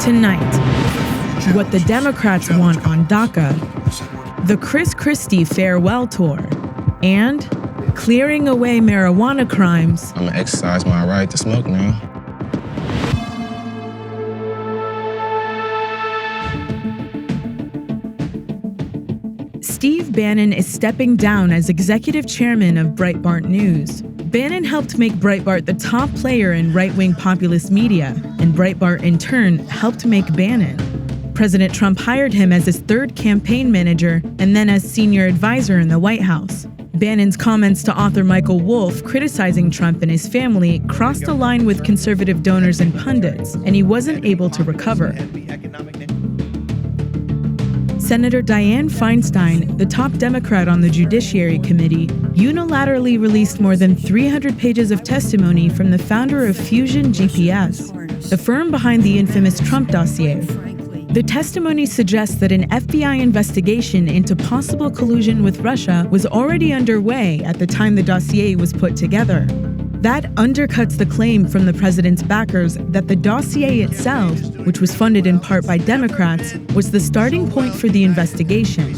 Tonight, what the Democrats want on DACA, the Christie farewell tour, and clearing away marijuana crimes. I'm gonna exercise my right to smoke now. Steve Bannon is stepping down as executive chairman of Breitbart News. Bannon helped make Breitbart the top player in right-wing populist media, and Breitbart in turn helped make Bannon. President Trump hired him as his third campaign manager and then as senior advisor in the White House. Bannon's comments to author Michael Wolff criticizing Trump and his family crossed a line with conservative donors and pundits, and he wasn't able to recover. Senator Dianne Feinstein, the top Democrat on the Judiciary Committee, unilaterally released more than 300 pages of testimony from the founder of Fusion GPS, the firm behind the infamous Trump dossier. The testimony suggests that an FBI investigation into possible collusion with Russia was already underway at the time the dossier was put together. That undercuts the claim from the president's backers that the dossier itself, which was funded in part by Democrats, was the starting point for the investigation.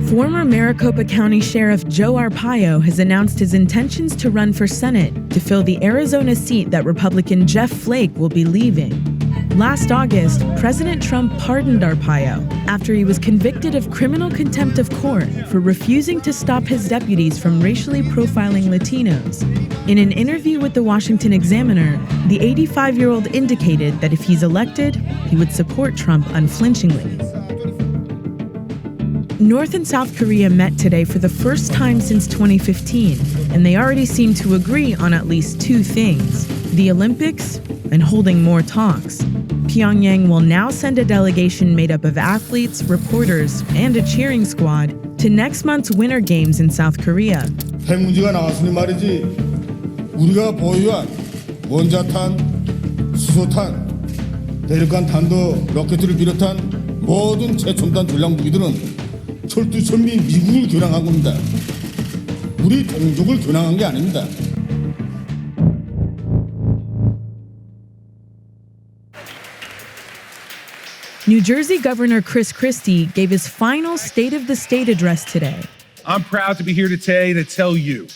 Former Maricopa County Sheriff Joe Arpaio has announced his intentions to run for Senate to fill the Arizona seat that Republican Jeff Flake will be leaving. Last August, President Trump pardoned Arpaio after he was convicted of criminal contempt of court for refusing to stop his deputies from racially profiling Latinos. In an interview with the Washington Examiner, the 85-year-old indicated that if he's elected, he would support Trump unflinchingly. North and South Korea met today for the first time since 2015, and they already seem to agree on at least two things: the Olympics and holding more talks. Pyongyang will now send a delegation made up of athletes, reporters, and a cheering squad to next month's Winter Games in South Korea. 핵 문제가 나왔으니 말이지. 우리가 보유한 원자탄, 수소탄, 대륙간 탄도 로켓을 비롯한 모든 최첨단 전략 무기들은 철두철미 미국을 겨냥한 겁니다. 우리 동족을 겨냥한 게 아닙니다. New Jersey Governor Christie gave his final State of the State address today. I'm proud to be here today to tell you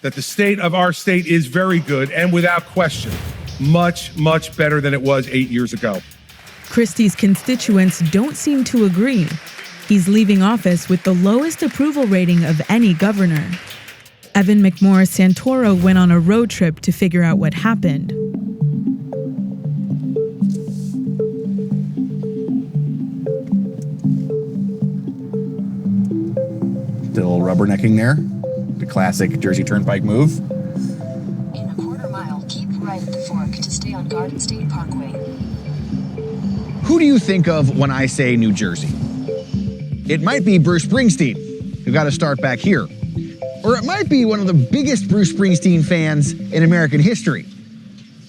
that the state of our state is very good and without question, much, much better than it was 8 years ago. Christie's constituents don't seem to agree. He's leaving office with the lowest approval rating of any governor. Evan McMorris Santoro went on a road trip to figure out what happened. Still rubbernecking there. The classic Jersey Turnpike move. In a quarter mile, keep right at the fork to stay on Garden State Parkway. Who do you think of when I say New Jersey? It might be Bruce Springsteen, who got to start back here. Or it might be one of the biggest Bruce Springsteen fans in American history,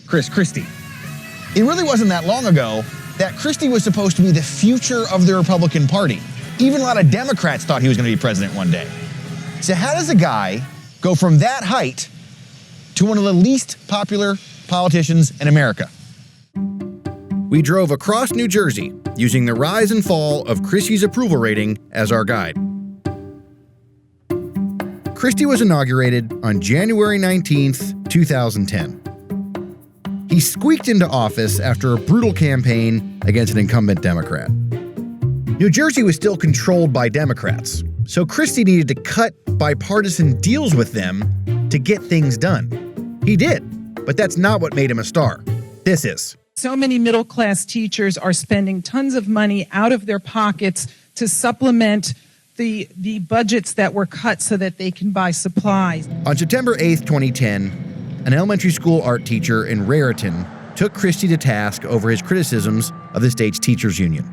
Christie. It really wasn't that long ago that Christie was supposed to be the future of the Republican Party. Even a lot of Democrats thought he was going to be president one day. So how does a guy go from that height to one of the least popular politicians in America? We drove across New Jersey using the rise and fall of Christie's approval rating as our guide. Christie was inaugurated on January 19th, 2010. He squeaked into office after a brutal campaign against an incumbent Democrat. New Jersey was still controlled by Democrats, so Christie needed to cut bipartisan deals with them to get things done. He did, but that's not what made him a star. This is. So many middle-class teachers are spending tons of money out of their pockets to supplement the budgets that were cut so that they can buy supplies. On September 8th, 2010, an elementary school art teacher in Raritan took Christie to task over his criticisms of the state's teachers union.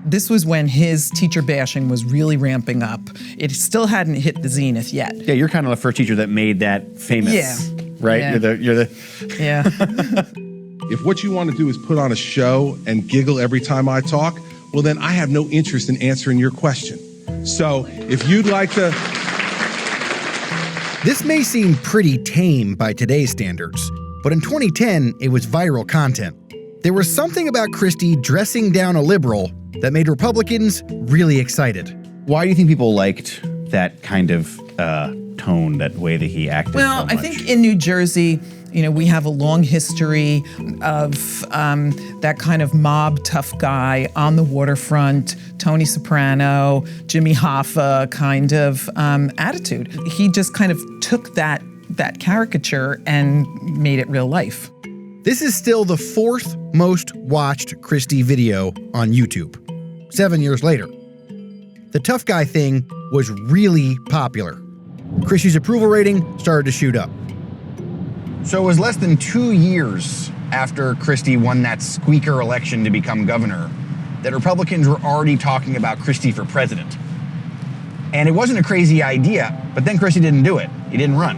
This was when his teacher bashing was really ramping up. It still hadn't hit the zenith yet. Yeah, you're kind of the first teacher that made that famous. Yeah. Right? Yeah. You're the Yeah. If what you want to do is put on a show and giggle every time I talk, well, then I have no interest in answering your question. So if you'd like to... This may seem pretty tame by today's standards, but in 2010, it was viral content. There was something about Christie dressing down a liberal that made Republicans really excited. Why do you think people liked that kind of tone, that way that he acted? Well, so I much? think in New Jersey, we have a long history of that kind of mob tough guy on the waterfront, Tony Soprano, Jimmy Hoffa kind of attitude. He just kind of took that caricature and made it real life. This is still the 4th most watched Christie video on YouTube, 7 years later. The tough guy thing was really popular. Christie's approval rating started to shoot up. So it was less than 2 years after Christie won that squeaker election to become governor that Republicans were already talking about Christie for president. And it wasn't a crazy idea, but then Christie didn't do it. He didn't run.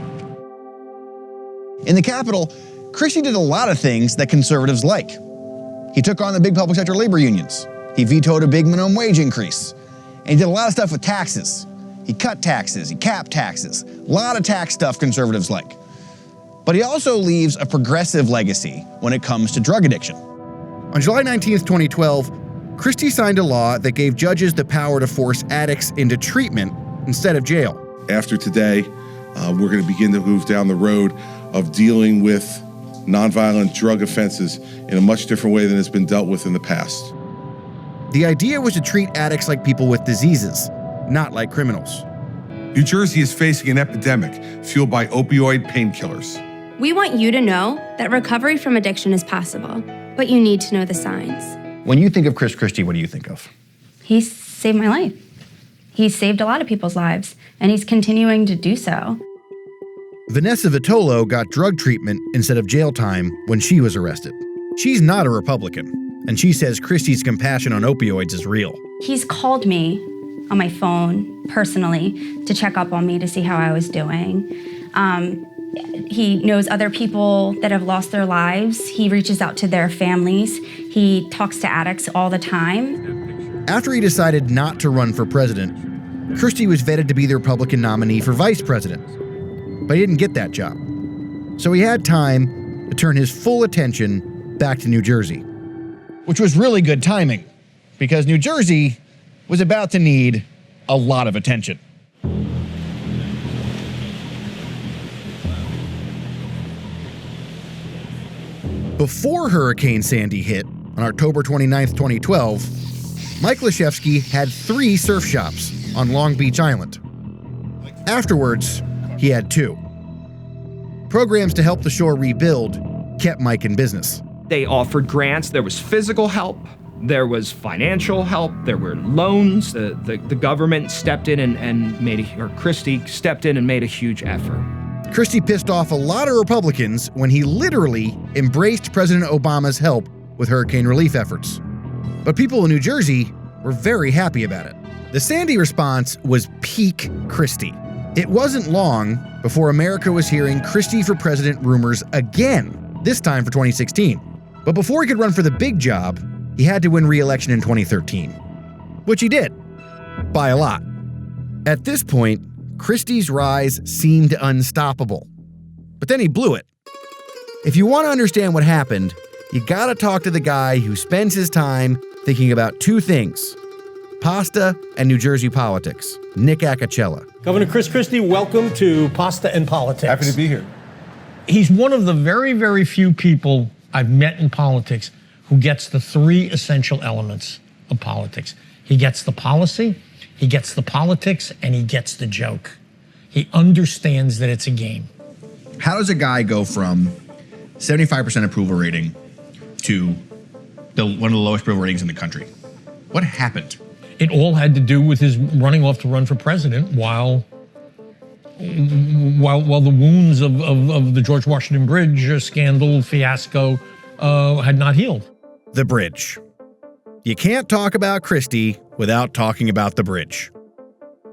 In the Capitol, Christie did a lot of things that conservatives like. He took on the big public sector labor unions. He vetoed a big minimum wage increase. And he did a lot of stuff with taxes. He cut taxes, he capped taxes. A lot of tax stuff conservatives like. But he also leaves a progressive legacy when it comes to drug addiction. On July 19th, 2012, Christie signed a law that gave judges the power to force addicts into treatment instead of jail. After today, we're going to begin to move down the road of dealing with nonviolent drug offenses in a much different way than it's been dealt with in the past. The idea was to treat addicts like people with diseases, not like criminals. New Jersey is facing an epidemic fueled by opioid painkillers. We want you to know that recovery from addiction is possible, but you need to know the signs. When you think of Chris Christie, what do you think of? He saved my life. He saved a lot of people's lives, and he's continuing to do so. Vanessa Vitolo got drug treatment instead of jail time when she was arrested. She's not a Republican, and she says Christie's compassion on opioids is real. He's called me on my phone personally to check up on me to see how I was doing. He knows other people that have lost their lives. He reaches out to their families. He talks to addicts all the time. After he decided not to run for president, Christie was vetted to be the Republican nominee for vice president. But he didn't get that job. So he had time to turn his full attention back to New Jersey. Which was really good timing, because New Jersey was about to need a lot of attention. Before Hurricane Sandy hit on October 29th, 2012, Mike Leshevsky had 3 surf shops on Long Beach Island. Afterwards, he had 2. Programs to help the shore rebuild kept Mike in business. They offered grants. There was physical help. There was financial help. There were loans. The government stepped in and Christie stepped in and made a huge effort. Christie pissed off a lot of Republicans when he literally embraced President Obama's help with hurricane relief efforts. But people in New Jersey were very happy about it. The Sandy response was peak Christie. It wasn't long before America was hearing Christie for president rumors again, this time for 2016. But before he could run for the big job, he had to win re-election in 2013, which he did, by a lot. At this point, Christie's rise seemed unstoppable, but then he blew it. If you want to understand what happened, you gotta talk to the guy who spends his time thinking about 2 things: pasta and New Jersey politics, Nick Acacella. Governor Chris Christie, welcome to Pasta and Politics. Happy to be here. He's one of the very, very few people I've met in politics who gets the 3 essential elements of politics. He gets the policy, he gets the politics, and he gets the joke. He understands that it's a game. How does a guy go from 75% approval rating to one of the lowest approval ratings in the country? What happened? It all had to do with his running off to run for president while the wounds of the George Washington Bridge scandal fiasco had not healed. The bridge. You can't talk about Christie without talking about the bridge.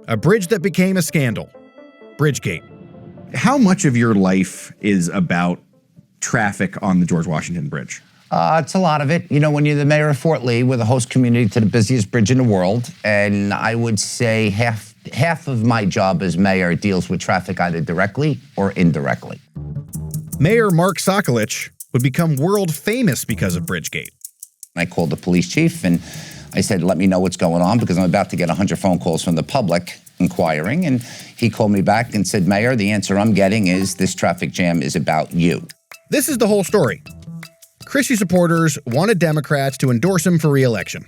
A bridge that became a scandal. Bridgegate. How much of your life is about traffic on the George Washington Bridge? It's a lot of it. You know, when you're the mayor of Fort Lee, we're the host community to the busiest bridge in the world, and I would say half of my job as mayor deals with traffic either directly or indirectly. Mayor Mark Sokolich would become world famous because of Bridgegate. I called the police chief and I said, let me know what's going on because I'm about to get 100 phone calls from the public inquiring. And he called me back and said, Mayor, the answer I'm getting is this traffic jam is about you. This is the whole story. Christie supporters wanted Democrats to endorse him for re-election.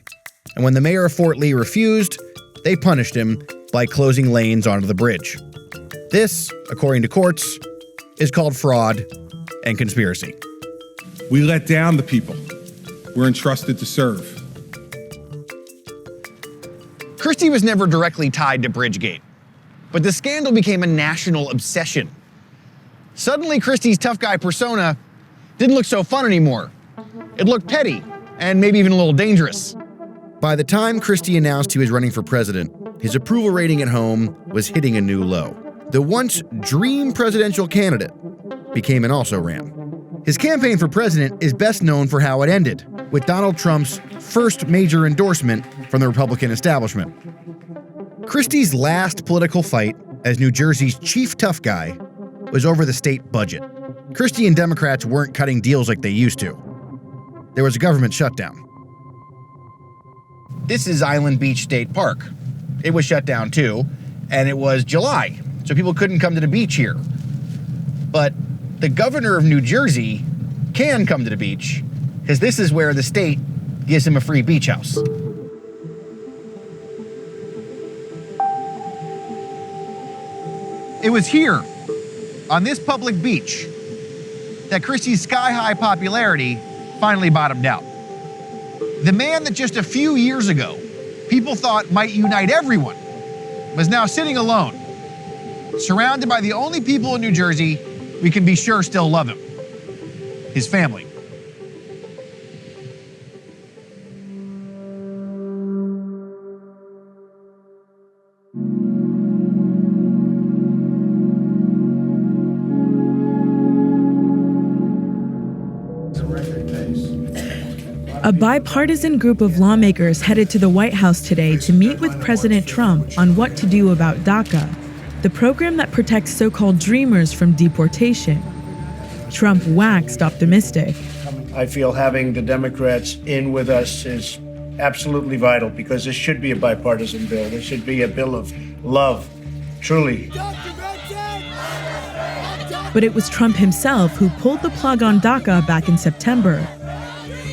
And when the mayor of Fort Lee refused, they punished him by closing lanes onto the bridge. This, according to courts, is called fraud and conspiracy. We let down the people we're entrusted to serve. Christie was never directly tied to Bridgegate, but the scandal became a national obsession. Suddenly, Christie's tough guy persona didn't look so fun anymore. It looked petty and maybe even a little dangerous. By the time Christie announced he was running for president, his approval rating at home was hitting a new low. The once dream presidential candidate became an also-ran. His campaign for president is best known for how it ended, with Donald Trump's first major endorsement from the Republican establishment. Christie's last political fight as New Jersey's chief tough guy was over the state budget. Christie and Democrats weren't cutting deals like they used to. There was a government shutdown. This is Island Beach State Park. It was shut down too, and it was July, so people couldn't come to the beach here. But the governor of New Jersey can come to the beach because this is where the state gives him a free beach house. It was here, on this public beach, that Christie's sky-high popularity finally bottomed out. The man that just a few years ago people thought might unite everyone was now sitting alone, surrounded by the only people in New Jersey we can be sure still love him, his family. A bipartisan group of lawmakers headed to the White House today to meet with President Trump on what to do about DACA, the program that protects so-called dreamers from deportation. Trump waxed optimistic. I feel having the Democrats in with us is absolutely vital because this should be a bipartisan bill. This should be a bill of love, truly. But it was Trump himself who pulled the plug on DACA back in September.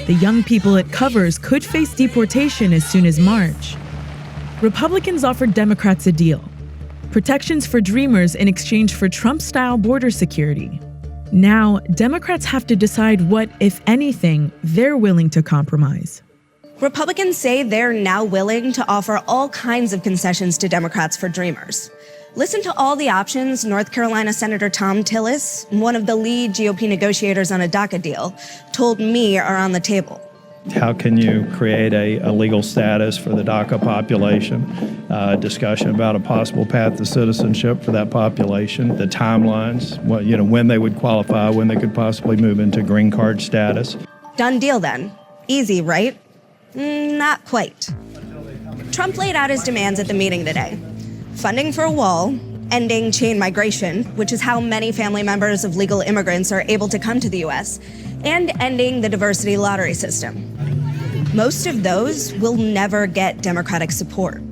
The young people it covers could face deportation as soon as March. Republicans offered Democrats a deal: protections for dreamers in exchange for Trump-style border security. Now, Democrats have to decide what, if anything, they're willing to compromise. Republicans say they're now willing to offer all kinds of concessions to Democrats for dreamers. Listen to all the options North Carolina Senator Tom Tillis, one of the lead GOP negotiators on a DACA deal, told me are on the table. How can you create a legal status for the DACA population? Discussion about a possible path to citizenship for that population, the timelines, when they would qualify, when they could possibly move into green card status. Done deal then. Easy, right? Not quite. Trump laid out his demands at the meeting today. Funding for a wall, ending chain migration, which is how many family members of legal immigrants are able to come to the U.S., and ending the diversity lottery system. Most of those will never get Democratic support.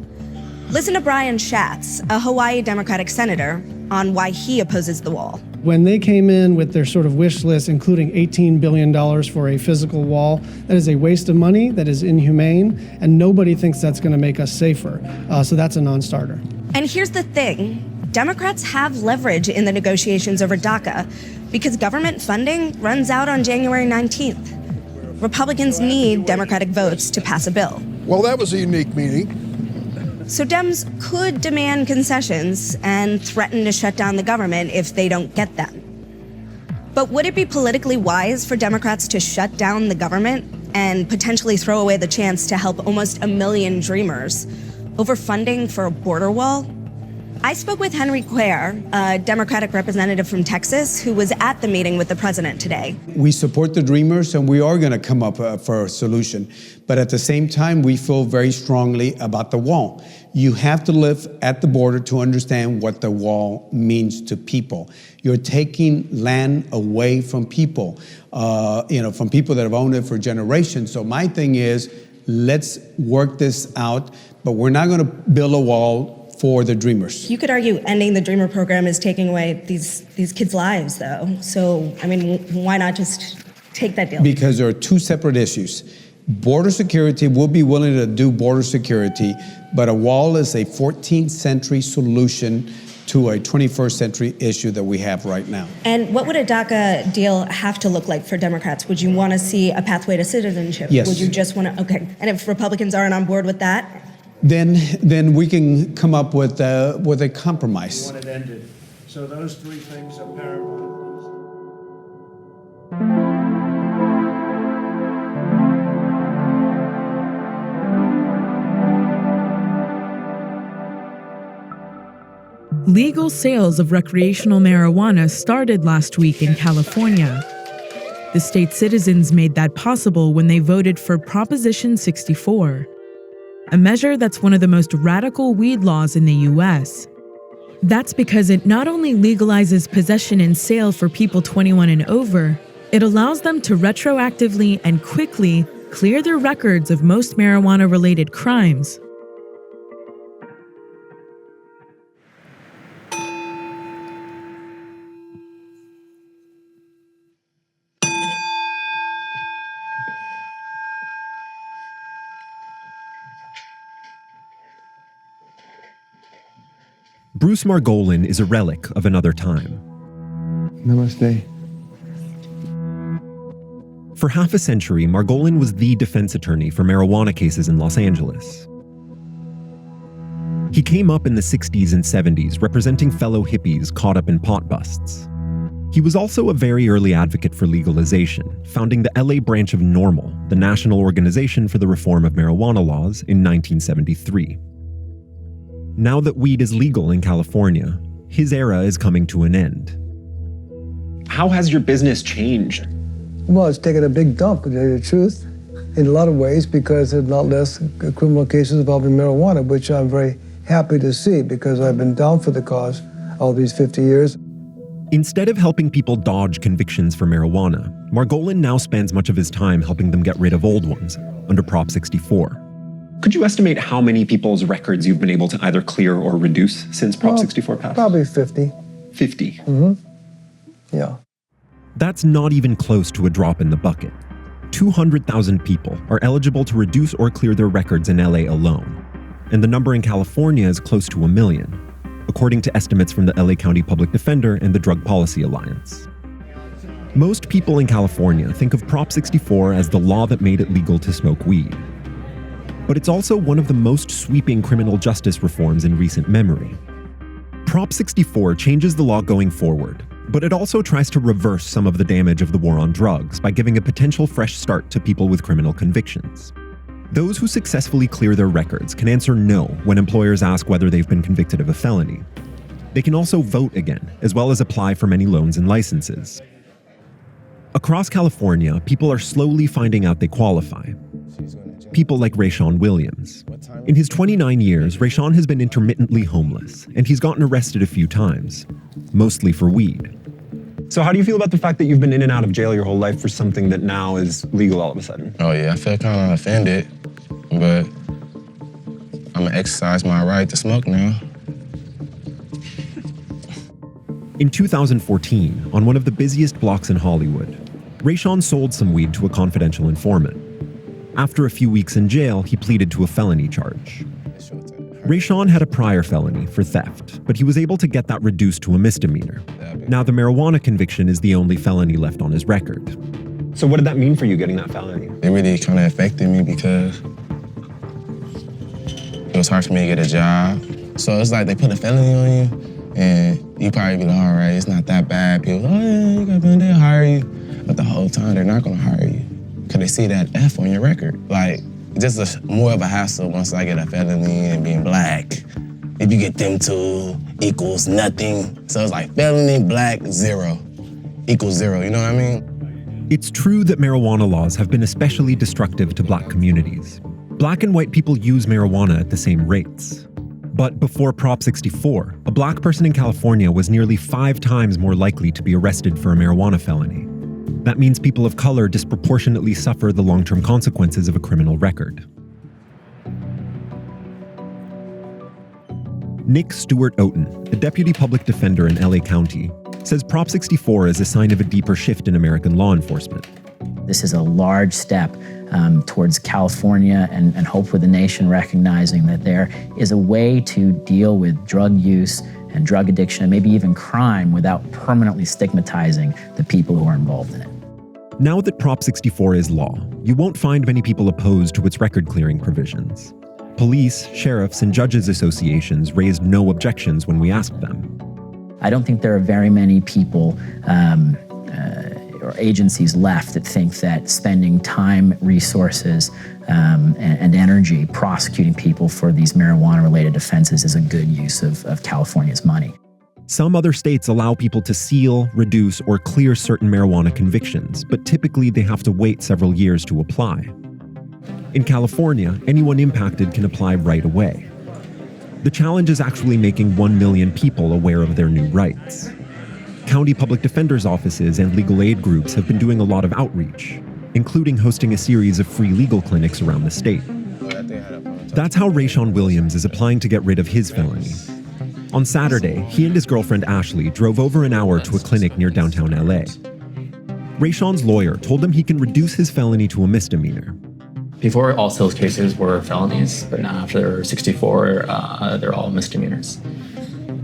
Listen to Brian Schatz, a Hawaii Democratic senator, on why he opposes the wall. When they came in with their sort of wish list, including $18 billion for a physical wall, that is a waste of money, that is inhumane, and nobody thinks that's going to make us safer. So that's a non-starter. And here's the thing. Democrats have leverage in the negotiations over DACA because government funding runs out on January 19th. Republicans need Democratic votes to pass a bill. Well, that was a unique meeting. So Dems could demand concessions and threaten to shut down the government if they don't get them. But would it be politically wise for Democrats to shut down the government and potentially throw away the chance to help almost 1 million dreamers over funding for a border wall? I spoke with Henry Cuellar, a Democratic representative from Texas, who was at the meeting with the president today. We support the Dreamers, and we are going to come up for a solution. But at the same time, we feel very strongly about the wall. You have to live at the border to understand what the wall means to people. You're taking land away from people, from people that have owned it for generations. So my thing is, let's work this out, but we're not going to build a wall for the Dreamers. You could argue ending the Dreamer program is taking away these kids' lives, though. So, I mean, why not just take that deal? Because there are two separate issues. Border security, we'll be willing to do border security, but a wall is a 14th century solution to a 21st century issue that we have right now. And what would a DACA deal have to look like for Democrats? Would you want to see a pathway to citizenship? Yes. Would you just want to, okay. And if Republicans aren't on board with that? Then we can come up with a compromise. You want it ended. So those three things are paramount. Legal sales of recreational marijuana started last week in California. The state's citizens made that possible when they voted for Proposition 64. A measure that's one of the most radical weed laws in the U.S. That's because it not only legalizes possession and sale for people 21 and over, it allows them to retroactively and quickly clear their records of most marijuana-related crimes. Bruce Margolin is a relic of another time. Namaste. For half a century, Margolin was the defense attorney for marijuana cases in Los Angeles. He came up in the 60s and 70s representing fellow hippies caught up in pot busts. He was also a very early advocate for legalization, founding the LA branch of NORML, the National Organization for the Reform of Marijuana Laws, in 1973. Now that weed is legal in California, his era is coming to an end. How has your business changed? Well, it's taken a big dump, to tell you the truth, in a lot of ways, because there's a lot less criminal cases involving marijuana, which I'm very happy to see, because I've been down for the cause all these 50 years. Instead of helping people dodge convictions for marijuana, Margolin now spends much of his time helping them get rid of old ones under Prop 64. Could you estimate how many people's records you've been able to either clear or reduce since Prop 64 passed? Probably 50. 50? Mm-hmm. Yeah. That's not even close to a drop in the bucket. 200,000 people are eligible to reduce or clear their records in LA alone. And the number in California is close to 1 million, according to estimates from the LA County Public Defender and the Drug Policy Alliance. Most people in California think of Prop 64 as the law that made it legal to smoke weed. But it's also one of the most sweeping criminal justice reforms in recent memory. Prop 64 changes the law going forward, but it also tries to reverse some of the damage of the war on drugs by giving a potential fresh start to people with criminal convictions. Those who successfully clear their records can answer no when employers ask whether they've been convicted of a felony. They can also vote again, as well as apply for many loans and licenses. Across California, people are slowly finding out they qualify. People like Rayshawn Williams. In his 29 years, Rayshawn has been intermittently homeless, and he's gotten arrested a few times, mostly for weed. So how do you feel about the fact that you've been in and out of jail your whole life for something that now is legal all of a sudden? Oh yeah, I feel kind of offended, but I'm gonna exercise my right to smoke now. In 2014, on one of the busiest blocks in Hollywood, Rayshawn sold some weed to a confidential informant. After a few weeks in jail, he pleaded to a felony charge. Rayshawn had a prior felony for theft, but he was able to get that reduced to a misdemeanor. Now the marijuana conviction is the only felony left on his record. So what did that mean for you, getting that felony? It really kind of affected me because it was hard for me to get a job. So it's like they put a felony on you, and you probably be like, all right, it's not that bad. People, oh yeah, you got felony, they'll hire you. But the whole time, they're not gonna hire you because they see that F on your record. Like, just more of a hassle once I get a felony and being black. If you get them two, equals nothing. So it's like felony, black, 0 equals 0, you know what I mean? It's true that marijuana laws have been especially destructive to black communities. Black and white people use marijuana at the same rates. But before Prop 64, a black person in California was nearly 5 times more likely to be arrested for a marijuana felony. That means people of color disproportionately suffer the long-term consequences of a criminal record. Nick Stewart Oten, a deputy public defender in LA County, says Prop 64 is a sign of a deeper shift in American law enforcement. This is a large step towards California and hopefully the nation recognizing that there is a way to deal with drug use and drug addiction and maybe even crime without permanently stigmatizing the people who are involved in it. Now that Prop 64 is law, you won't find many people opposed to its record-clearing provisions. Police, sheriffs, and judges' associations raised no objections when we asked them. I don't think there are very many people or agencies left that think that spending time, resources, and energy prosecuting people for these marijuana-related offenses is a good use of California's money. Some other states allow people to seal, reduce, or clear certain marijuana convictions, but typically they have to wait several years to apply. In California, anyone impacted can apply right away. The challenge is actually making 1 million people aware of their new rights. County public defenders' offices and legal aid groups have been doing a lot of outreach, including hosting a series of free legal clinics around the state. That's how Rayshawn Williams is applying to get rid of his felony. On Saturday, he and his girlfriend Ashley drove over an hour to a clinic near downtown LA. Rayshawn's lawyer told him he can reduce his felony to a misdemeanor. Before, all sales cases were felonies, but now after 64, they're all misdemeanors.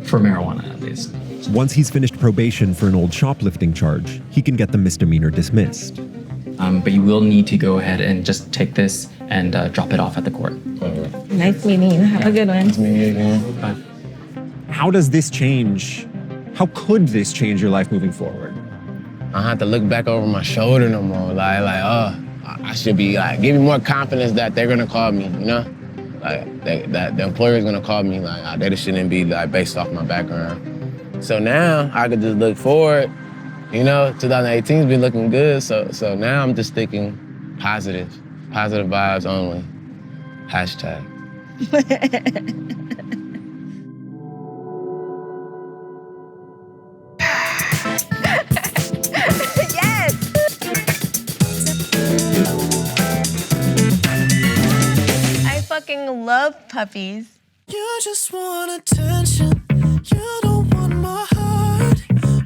For marijuana, at least. Once he's finished probation for an old shoplifting charge, he can get the misdemeanor dismissed. But you will need to go ahead and just take this and drop it off at the court. Nice meeting you. Have a good one. Nice meeting you again. Bye. How does this change? How could this change your life moving forward? I don't have to look back over my shoulder no more. I should be give me more confidence that they're gonna call me, you know? That the employer is gonna call me, they just shouldn't be based off my background. So now I could just look forward, you know, 2018's been looking good, so now I'm just thinking positive vibes only, hashtag. Fucking love puppies. You just want attention. You don't want my heart.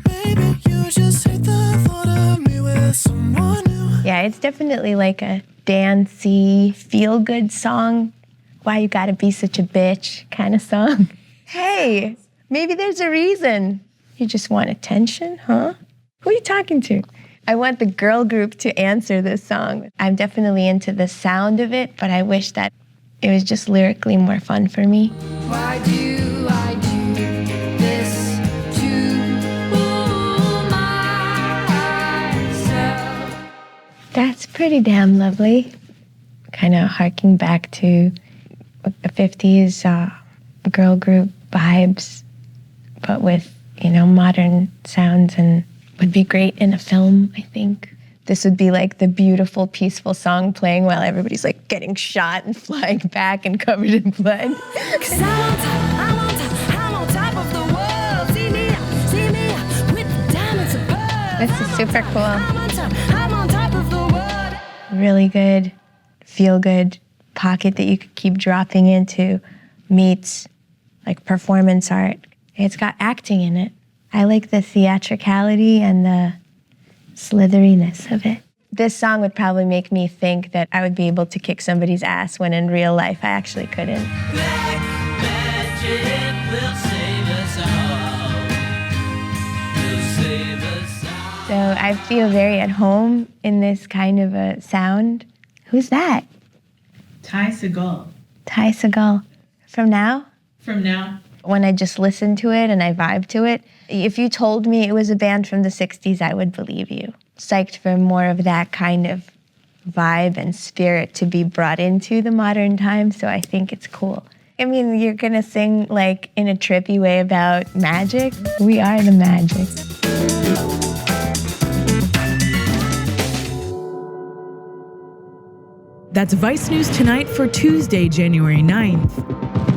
Maybe you just hate the thought of me with someone new. Yeah, it's definitely like a dancey, feel-good song. Why you gotta be such a bitch kind of song. Hey, maybe there's a reason. You just want attention, huh? Who are you talking to? I want the girl group to answer this song. I'm definitely into the sound of it, but I wish that it was just lyrically more fun for me. Why do I do this to myself? That's pretty damn lovely. Kind of harking back to the 50s girl group vibes, but with, modern sounds, and would be great in a film, I think. This would be like the beautiful, peaceful song playing while everybody's like getting shot and flying back and covered in blood. Cause I'm on top of the world. See me with the diamonds of pearl. This is super cool. I'm on top of the world. Really good, feel-good pocket that you could keep dropping into meets like performance art. It's got acting in it. I like the theatricality and the slitheriness of it. This song would probably make me think that I would be able to kick somebody's ass when in real life I actually couldn't. Black magic will save us all. So I feel very at home in this kind of a sound. Who's that? Ty Segall. Ty Segall. From Now? From Now. When I just listen to it and I vibe to it, if you told me it was a band from the 60s, I would believe you. Psyched for more of that kind of vibe and spirit to be brought into the modern time, so I think it's cool. I mean, you're gonna sing like in a trippy way about magic? We are the magic. That's Vice News Tonight for Tuesday, January 9th.